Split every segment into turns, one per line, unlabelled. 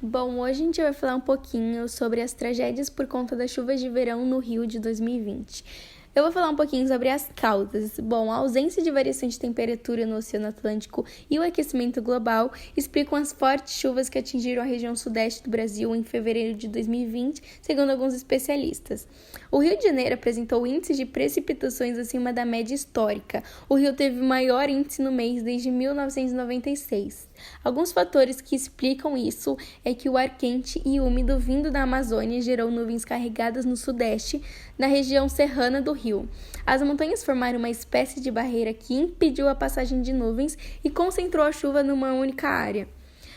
Bom, hoje a gente vai falar um pouquinho sobre as tragédias por conta das chuvas de verão no Rio de 2020. Eu vou falar um pouquinho sobre as causas. Bom, a ausência de variação de temperatura no Oceano Atlântico e o aquecimento global explicam as fortes chuvas que atingiram a região sudeste do Brasil em fevereiro de 2020, segundo alguns especialistas. O Rio de Janeiro apresentou índices de precipitações acima da média histórica. O Rio teve o maior índice no mês desde 1996. Alguns fatores que explicam isso é que o ar quente e úmido vindo da Amazônia gerou nuvens carregadas no sudeste, na região serrana do Rio. As montanhas formaram uma espécie de barreira que impediu a passagem de nuvens e concentrou a chuva numa única área.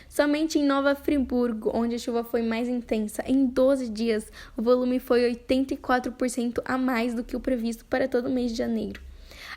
Somente em Nova Friburgo, onde a chuva foi mais intensa, em 12 dias, o volume foi 84% a mais do que o previsto para todo o mês de janeiro.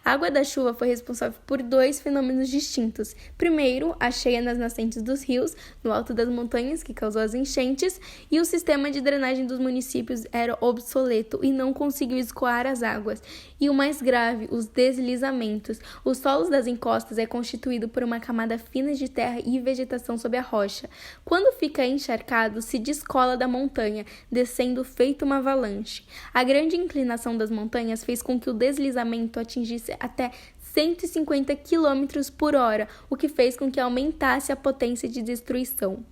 A água da chuva foi responsável por dois fenômenos distintos. Primeiro, a cheia nas nascentes dos rios, no alto das montanhas, que causou as enchentes, e o sistema de drenagem dos municípios era obsoleto e não conseguiu escoar as águas. E o mais grave, os deslizamentos. Os solos das encostas é constituído por uma camada fina de terra e vegetação sob a rocha. Quando fica encharcado, se descola da montanha, descendo feito uma avalanche. A grande inclinação das montanhas fez com que o deslizamento atingisse até 150 km por hora, o que fez com que aumentasse a potência de destruição.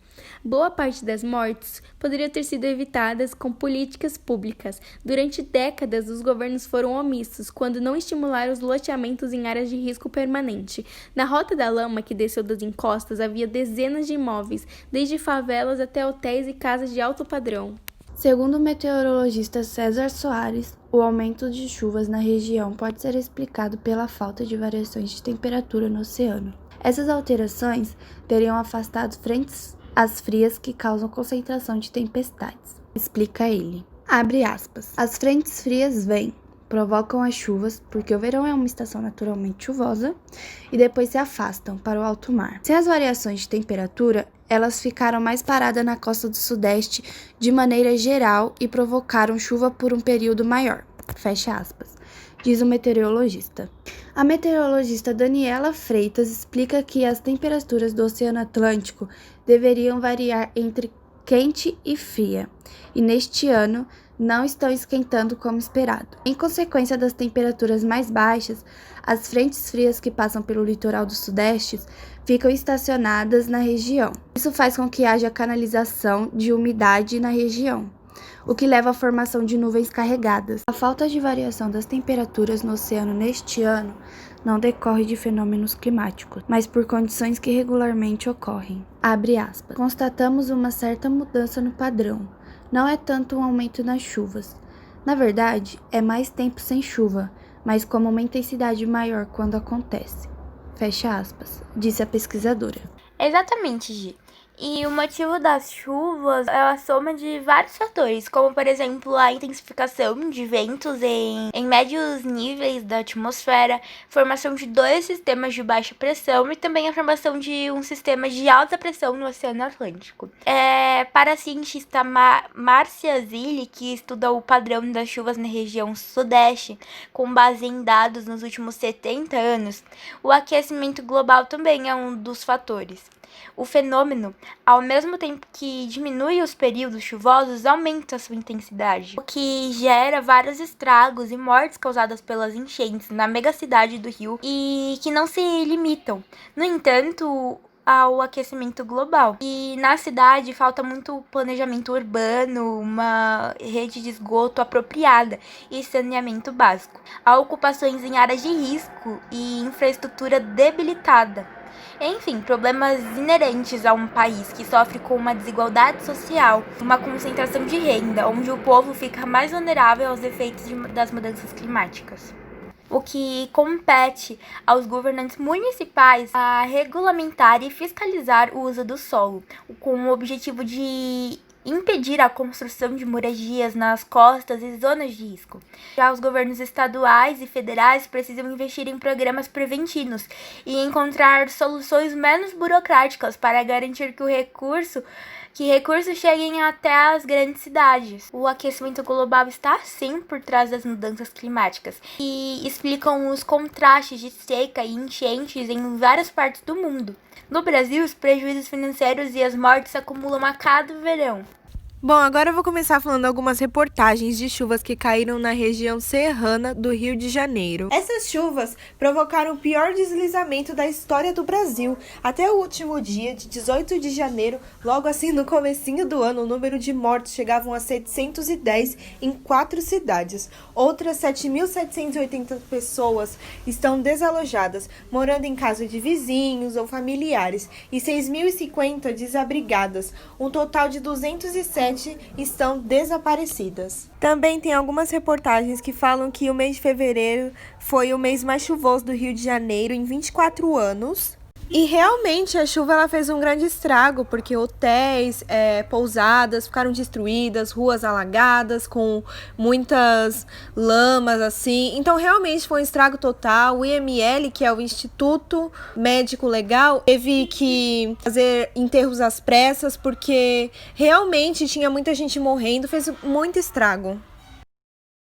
Boa parte das mortes poderia ter sido evitadas com políticas públicas. Durante décadas, os governos foram omissos quando não estimularam os loteamentos em áreas de risco permanente. Na Rota da Lama, que desceu das encostas, havia dezenas de imóveis, desde favelas até hotéis e casas de alto padrão.
Segundo o meteorologista César Soares, o aumento de chuvas na região pode ser explicado pela falta de variações de temperatura no oceano. Essas alterações teriam afastado frentes às frias que causam concentração de tempestades, explica ele. Abre aspas. As frentes frias vêm, provocam as chuvas, porque o verão é uma estação naturalmente chuvosa, e depois se afastam para o alto mar. Sem as variações de temperatura, elas ficaram mais paradas na costa do sudeste de maneira geral e provocaram chuva por um período maior. Fecha aspas, diz o meteorologista. A meteorologista Daniela Freitas explica que as temperaturas do Oceano Atlântico deveriam variar entre quente e fria, e neste ano não estão esquentando como esperado. Em consequência das temperaturas mais baixas, as frentes frias que passam pelo litoral do sudeste ficam estacionadas na região. Isso faz com que haja canalização de umidade na região, o que leva à formação de nuvens carregadas. A falta de variação das temperaturas no oceano neste ano não decorre de fenômenos climáticos, mas por condições que regularmente ocorrem. Abre aspas. Constatamos uma certa mudança no padrão. Não é tanto um aumento nas chuvas. Na verdade, é mais tempo sem chuva, mas com uma intensidade maior quando acontece. Fecha aspas, disse a pesquisadora.
Exatamente, Gi. E o motivo das chuvas é a soma de vários fatores, como, por exemplo, a intensificação de ventos em médios níveis da atmosfera, formação de dois sistemas de baixa pressão e também a formação de um sistema de alta pressão no Oceano Atlântico. Para a cientista Márcia Zilli, que estuda o padrão das chuvas na região sudeste, com base em dados nos últimos 70 anos, o aquecimento global também é um dos fatores. O fenômeno, ao mesmo tempo que diminui os períodos chuvosos, aumenta sua intensidade, o que gera vários estragos e mortes causadas pelas enchentes na megacidade do Rio e que não se limitam, no entanto, ao aquecimento global. E na cidade falta muito planejamento urbano, uma rede de esgoto apropriada e saneamento básico. Há ocupações em áreas de risco e infraestrutura debilitada. Enfim, problemas inerentes a um país que sofre com uma desigualdade social, uma concentração de renda, onde o povo fica mais vulnerável aos efeitos das mudanças climáticas. O que compete aos governantes municipais a regulamentar e fiscalizar o uso do solo, com o objetivo de impedir a construção de moradias nas costas e zonas de risco. Já os governos estaduais e federais precisam investir em programas preventivos e encontrar soluções menos burocráticas para garantir que o recurso que recursos cheguem até as grandes cidades. O aquecimento global está sim por trás das mudanças climáticas e explicam os contrastes de seca e enchentes em várias partes do mundo. No Brasil, os prejuízos financeiros e as mortes se acumulam a cada verão.
Bom, agora eu vou começar falando algumas reportagens de chuvas que caíram na região serrana do Rio de Janeiro. Essas chuvas provocaram o pior deslizamento da história do Brasil. Até o último dia, de 18 de janeiro, logo assim no comecinho do ano, o número de mortos chegavam a 710 em 4 cidades. Outras 7.780 pessoas estão desalojadas, morando em casa de vizinhos ou familiares, e 6.050 desabrigadas. Um total de 207 estão desaparecidas. Também tem algumas reportagens que falam que o mês de fevereiro foi o mês mais chuvoso do Rio de Janeiro em 24 anos. E realmente a chuva ela fez um grande estrago, porque hotéis, pousadas ficaram destruídas, ruas alagadas com muitas lamas assim. Então realmente foi um estrago total. O IML, que é o Instituto Médico Legal, teve que fazer enterros às pressas, porque realmente tinha muita gente morrendo, fez muito estrago.